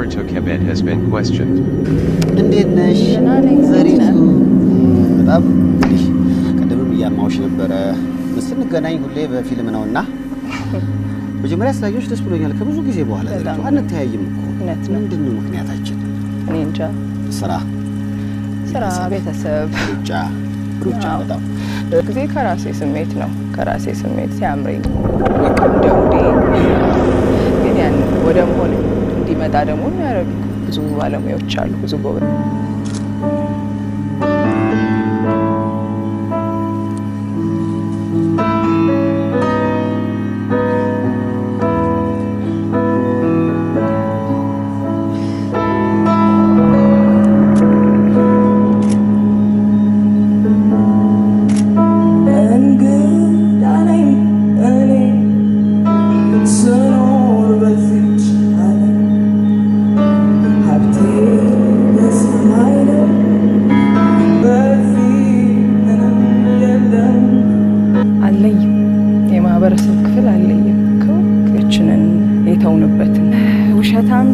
Zeritu Kebede has been questioned. እንዴት ነሽ ዘሪቱ? በጣም እንግዲህ ቀደምም እያማውሽ ነበረ። ስንገናኝ ሁሌ በፊልም ነውና መጀመሪያ ስላየሁሽ ደስ ብሎኛል። ከብዙ ጊዜ በኋላ ዘሪቱ አንተያይም እኮ ምንድነው ምክንያታችን? እኔ እንጃ። ስራ፣ ቤተሰብ፣ ሩጫ በጣም ጊዜ ከራሴ ስሜት ነው። ከራሴ ስሜት ሲያምረኝ እንደውዴ ግን ያን ወደ መሆን እንዲመጣ ደግሞ የሚያደርጉ ብዙ ባለሙያዎች አሉ፣ ብዙ ጎበዝ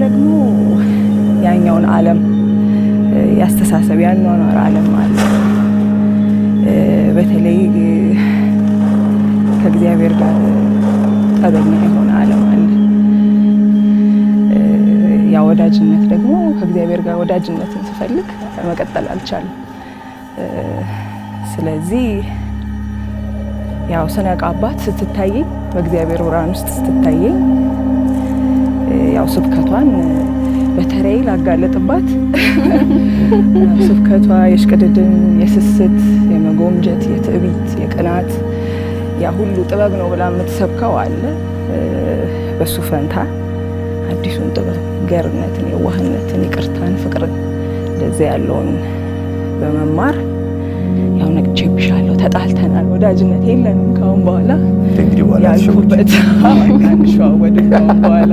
ደግሞ ያኛውን ዓለም ያስተሳሰብ ያንኗን ዓለም አለ። በተለይ ከእግዚአብሔር ጋር ጠበኛ የሆነ ዓለም አለ። ያ ወዳጅነት ደግሞ ከእግዚአብሔር ጋር ወዳጅነትን ስፈልግ መቀጠል አልቻለም። ስለዚህ ያው ስነቃባት ስትታየኝ በእግዚአብሔር ብርሃን ውስጥ ስትታየኝ ያው ስብከቷን በተለይ ላጋለጥባት ስብከቷ የሽቅድድም፣ የስስት፣ የመጎምጀት፣ የትዕቢት፣ የቅናት ያ ሁሉ ጥበብ ነው ብላ የምትሰብከው አለ። በሱ ፈንታ አዲሱን ጥበብ ገርነትን፣ የዋህነትን፣ ይቅርታን፣ ፍቅርን እንደዚህ ያለውን በመማር ያው ነቅቼብሻለሁ፣ ተጣልተናል፣ ወዳጅነት የለንም ካሁን በኋላ ያልኩበት አንሽዋ ወደ ካሁን በኋላ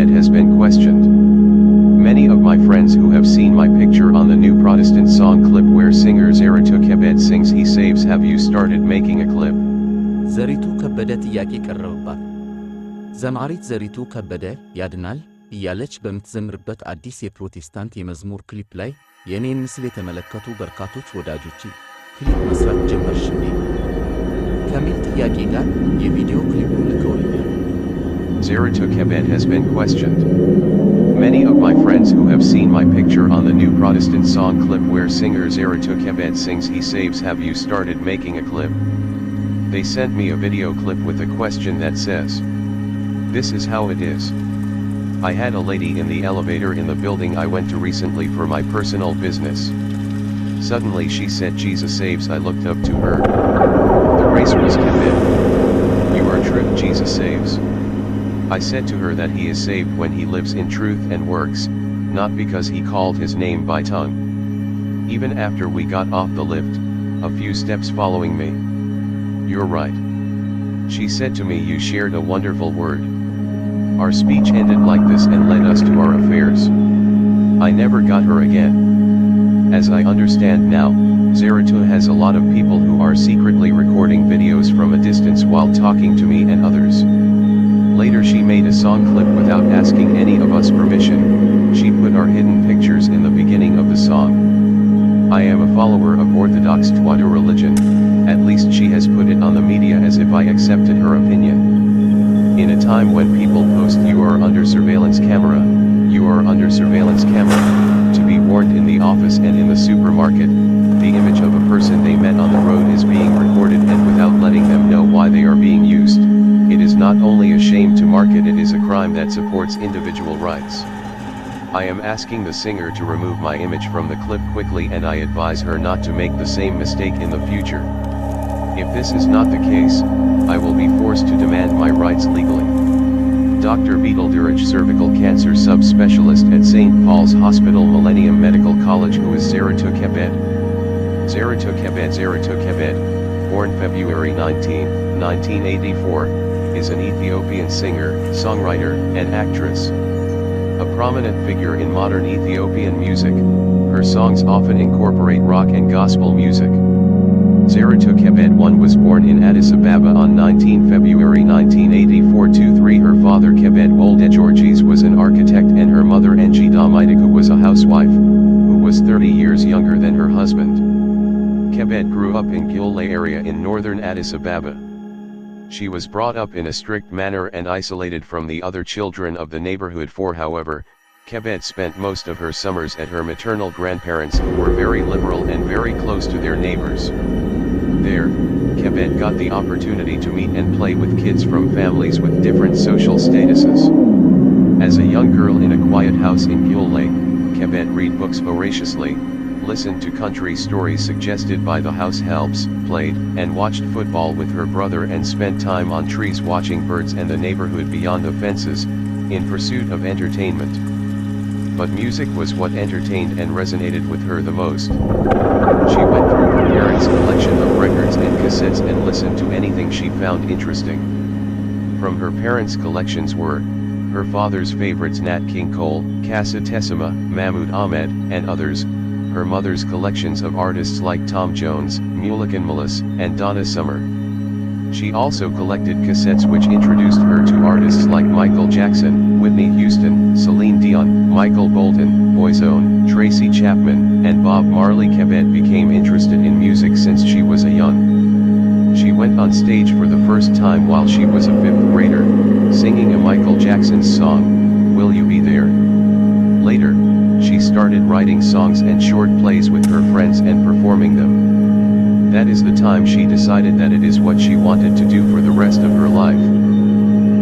It has been questioned. Many of my friends who have seen my picture on the new Protestant song clip where singer Zeritu Kebede sings He Saves, have you started making a clip? ዘሪቱ ከበደ ጥያቄ ቀረበባት። ዘማሪት ዘሪቱ ከበደ ያድናል እያለች በምትዘምርበት አዲስ የፕሮቴስታንት የመዝሙር ክሊፕ ላይ የኔን ምስል የተመለከቱ በርካቶች ወዳጆቼ ክሊፕ መስራት ጀመርሽ እንዴ ከሚል ጥያቄ ጋር የቪዲዮ ክሊፑን ልከውልኛል። Zeritu Kebede has been questioned. Many of my friends who have seen my picture on the new Protestant song clip where singer Zeritu Kebede sings He Saves, have you started making a clip? They sent me a video clip with a question that says, "This is how it is. I had a lady in the elevator in the building I went to recently for my personal business. Suddenly she said Jesus saves. I looked up to her. The grace was Kebede. You are truth, Jesus saves. I said to her that he is saved when he lives in truth and works, not because he called his name by tongue. Even after we got off the lift, a few steps following me. You're right. She said to me, you shared a wonderful word. Our speech ended like this and led us to our affairs. I never got her again. As I understand now, Zeritu has a lot of people who are secretly recording videos from a distance while talking to me and others. Later she made a song clip without asking any of us permission. She put our hidden pictures in the beginning of the song. I am a follower of Orthodox Twadou religion, at least she has put it on the media as if I accepted her opinion. In a time when people post you are under surveillance camera, you are under surveillance camera, to be warned in the office and in the supermarket, the image of a person they met on the road is being recorded and without letting them know why they are being used. It is not only a shame to market, it is a crime that supports individual rights. I am asking the singer to remove my image from the clip quickly and I advise her not to make the same mistake in the future. If this is not the case, I will be forced to demand my rights legally. Dr. Gedel, cervical cancer subspecialist at St. Paul's Hospital Millennium Medical College, who is Zeritu Kebede. Zeritu Kebede, born February 19, 1984, is an Ethiopian singer, songwriter, and actress. A prominent figure in modern Ethiopian music, her songs often incorporate rock and gospel music. Zeritu Kebede I was born in Addis Ababa on 19 February 1984-3. Her father Kebede Wolde Georges was an architect and her mother Enjida Midiku was a housewife, who was 30 years younger than her husband. Kebede grew up in Gedel area in northern Addis Ababa. She was brought up in a strict manner and isolated from the other children of the neighborhood. However, Kebede spent most of her summers at her maternal grandparents who were very liberal and very close to their neighbors. There, Kebede got the opportunity to meet and play with kids from families with different social statuses. As a young girl in a quiet house in Gedel, Kebede read books voraciously, listened to country stories suggested by the house helps, played, and watched football with her brother and spent time on trees watching birds and the neighborhood beyond the fences, in pursuit of entertainment. But music was what entertained and resonated with her the most. She went through her parents' collection of records and cassettes and listened to anything she found interesting. From her parents' collections were her father's favorites Nat King Cole, Casa Tessima, Mahmoud Ahmed, and others, her mother's collections of artists like Tom Jones, Mulligan Willis, and Donna Summer. She also collected cassettes which introduced her to artists like Michael Jackson, Whitney Houston, Celine Dion, Michael Bolton, Boyzone, Tracy Chapman, and Bob Marley. Kebede became interested in music since she was a young. She went on stage for the first time while she was a fifth grader, singing a Michael Jackson song, Will You Be There? Later, she started writing songs and short plays with her friends and performing them. That is the time she decided that it is what she wanted to do for the rest of her life.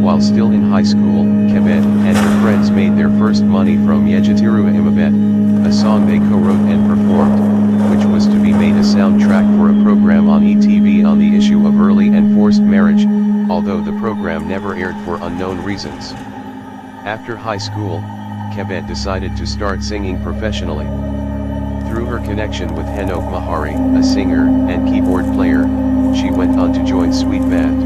While still in high school, Kebede and her friends made their first money from Yediteru Imabet, a song they co-wrote and performed, which was to be made a soundtrack for a program on ETV on the issue of early and forced marriage, although the program never aired for unknown reasons. After high school, Kebede decided to start singing professionally. Through her connection with Henok Mahari, a singer and keyboard player, she went on to join Sweet Band.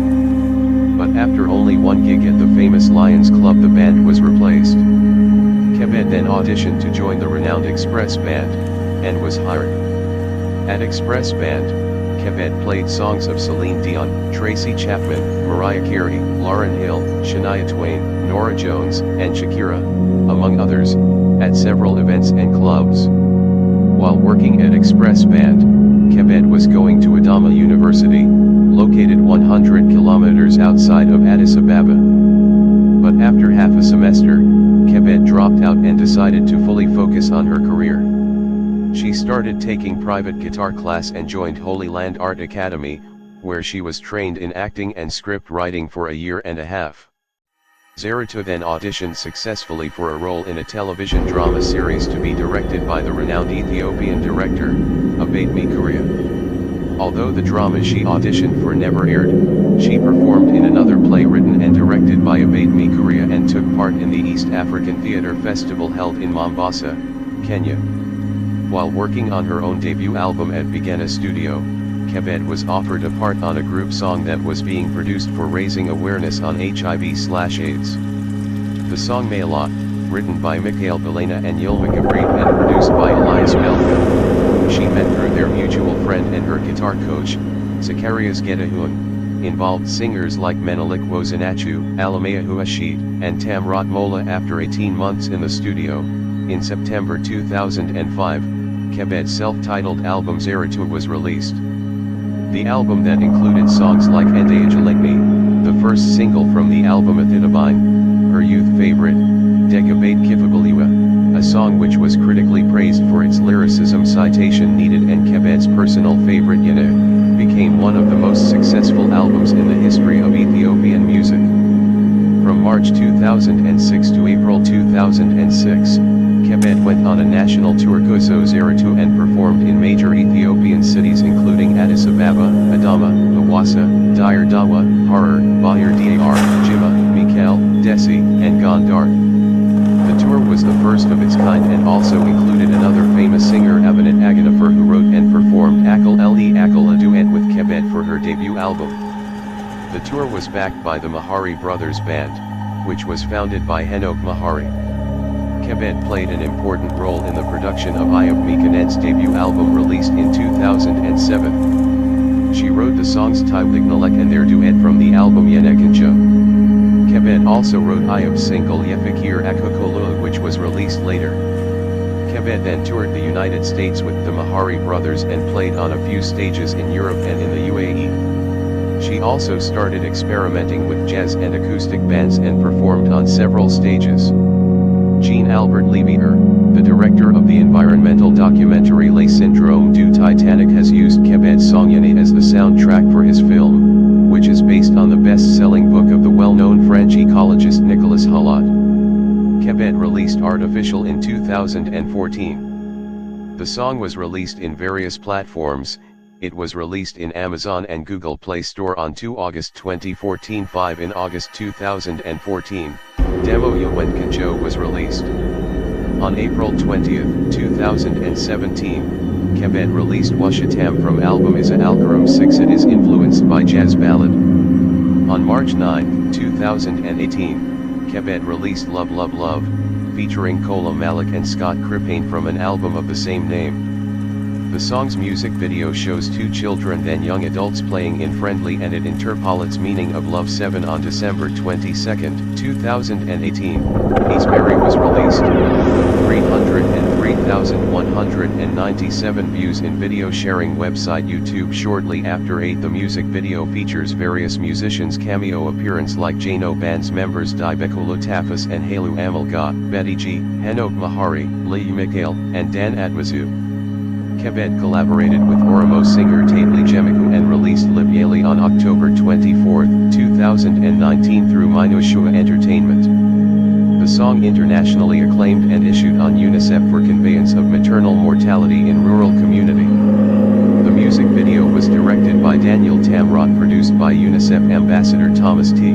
But after only one gig at the famous Lions Club, the band was replaced. Kebede then auditioned to join the renowned Express Band, and was hired. At Express Band, Kebede played songs of Celine Dion, Tracy Chapman, Mariah Carey, Lauryn Hill, Shania Twain, Norah Jones, and Shakira, among others, at several events and clubs. While working at Express Band, Kebede was going to Adama University, located 100 kilometers outside of Addis Ababa. But after half a semester, Kebede dropped out and decided to fully focus on her career. She started taking private guitar class and joined Holy Land Art Academy, where she was trained in acting and script writing for a year and a half. Zeritu then auditioned successfully for a role in a television drama series to be directed by the renowned Ethiopian director, Abebaw. Although the drama she auditioned for never aired, she performed in another play written and directed by Abebaw and took part in the East African Theatre Festival held in Mombasa, Kenya. While working on her own debut album at Begena Studio, Kebede was offered a part on a group song that was being produced for raising awareness on HIV/AIDS. The song Mayla, written by Mikhail Belena and Yilma Gabrit and produced by Elias Melka, whom she met through their mutual friend and her guitar coach, Zacharias Gedehun, involved singers like Menelik Wozinachu, Alamea Huashid, and Tamrat Mola. After 18 months in the studio, in September 2005, Kebede's self-titled album Zeritu was released. The album that included songs like Endayajalekni, the first single from the album Athidabine, her youth favorite, Degabate Kifabaliwa, a song which was critically praised for its lyricism citation needed, and Kebede's personal favorite Yene, became one of the most successful albums in the history of Ethiopian music. From March 2006 to April 2006, Kebede went on a national tour Gozo Zeritu and performed in major Ethiopian cities including Addis Ababa, Adama, Hawassa, Dire Dawa, Harar, Bahir Dar, Jimma, Mekelle, Dessie, and Gondar. The tour was the first of its kind and also included another famous singer Abinet Aganafer, who wrote and performed Akal Le Akal, a duet with Kebede for her debut album. The tour was backed by the Mahari Brothers Band, which was founded by Henok Mahari. Kebede played an important role in the production of Ayub Mekanen's debut album released in 2007. She wrote the songs Yidnal and their duet from the album Yidnekachew Kebede also wrote Ayub's single Yedinal which was released later. Kebede then toured the United States with the Mahari brothers and played on a few stages in Europe and in the UAE. She also started experimenting with jazz and acoustic bands and performed on several stages. Jean-Albert Levier, the director of the environmental documentary Le Syndrome du Titanic, has used Kebede's song Yene as the soundtrack for his film, which is based on the best-selling book of the well-known French ecologist Nicolas Hulot. Kebede released Artificial in 2014. The song was released in various platforms. It was released in Amazon and Google Play Store on 2 August 2014. 5 in August 2014, demo Yidnekachew was released. On April 20, 2017, Kebede released Washatam from album Isa Alkaram 6. It is influenced by jazz ballad. On March 9, 2018, Kebede released Love Love Love, featuring Kola Malik and Scott Crippane from an album of the same name. The song's music video shows two children then young adults playing in friendly and it interpolates meaning of love. 7 on December 22, 2018, He's Merry was released. 303,197 views in video sharing website YouTube. Shortly after 8, the music video features various musicians' cameo appearance like Jano band's members Dibekulu Tafis and Hailu Amalga, Betty G, Henok Mahari, Liu Mikhail, and Dan Admazu. Kebede collaborated with Oromo singer Tatli Jemiku and released Libyali on October 24, 2019 through Minushua Entertainment. The song internationally acclaimed and issued on UNICEF for conveyance of maternal mortality in rural community. The music video was directed by Daniel Tamrot, produced by UNICEF Ambassador Thomas T.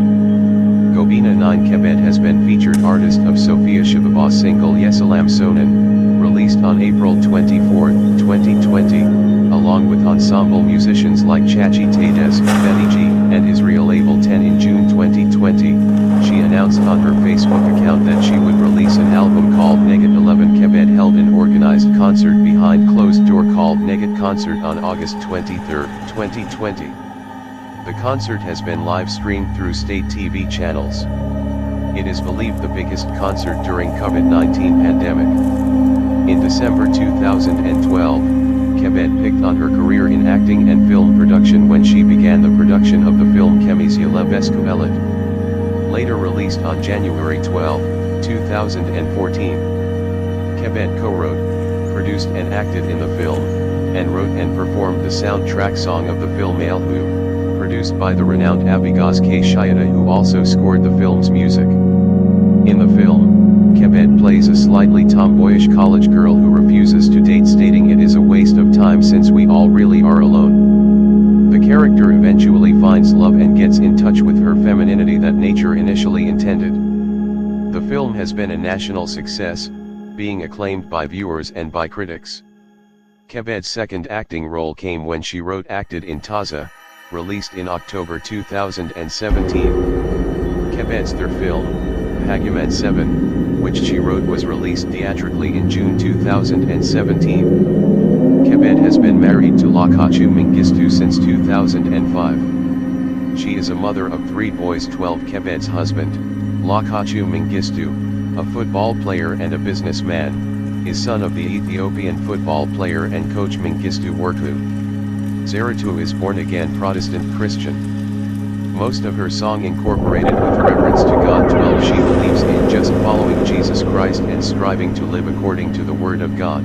Gobina 9. Kebede has been featured artist of Sophia Shababa single Yesalam Sonan, released on April 24, 2020, along with ensemble musicians like Chachi Tadias, Betty G, and Israel Label 10 in June 2020. She announced on her Facebook account that she would release an album called Negat 11. Kebede held an organized concert behind closed door called Negat Concert on August 23, 2020. The concert has been live streamed through state TV channels. It is believed the biggest concert during COVID-19 pandemic. In December 2012, Kebede picked on her career in acting and film production when she began the production of the film Kemizya Lebescu Elit. Later released on January 12, 2014. Kebede co-wrote, produced and acted in the film, and wrote and performed the soundtrack song of the film Hailu, produced by the renowned Abebaw Shayada, who also scored the film's music. In the film, Kebede plays a slightly tomboyish college girl who refuses to date, stating it is a waste of time since we all really are alone. The character eventually finds love and gets in touch with her femininity that nature initially intended. The film has been a national success, being acclaimed by viewers and by critics. Kebede's second acting role came when she acted in Taza, released in October 2017. Kebede's third film, Pagumed 7, which she wrote, was released theatrically in June 2017. Kebede has been married to Yidnekachew Mengistu since 2005. She is a mother of 3 boys. 12. Kebede's husband, Yidnekachew Mengistu, a football player and a businessman, is son of the Ethiopian football player and coach Mengistu Worku. Zeritu is born-again Protestant Christian. Most of her song incorporated with reverence to God. 12. She believes in just following Jesus Christ and striving to live according to the Word of God.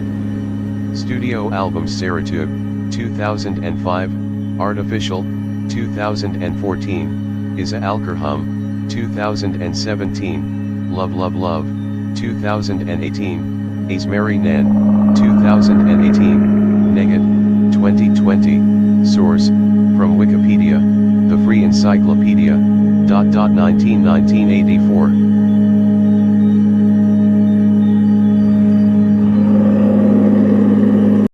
Studio albums: Zeritu, 2005, Artificial, 2014, Isa Alkarhum, 2017, Love Love Love, 2018, He's Merry Nan, 2018, Negat, 2020. Source, from Wikipedia, the Free Encyclopedia, 1984.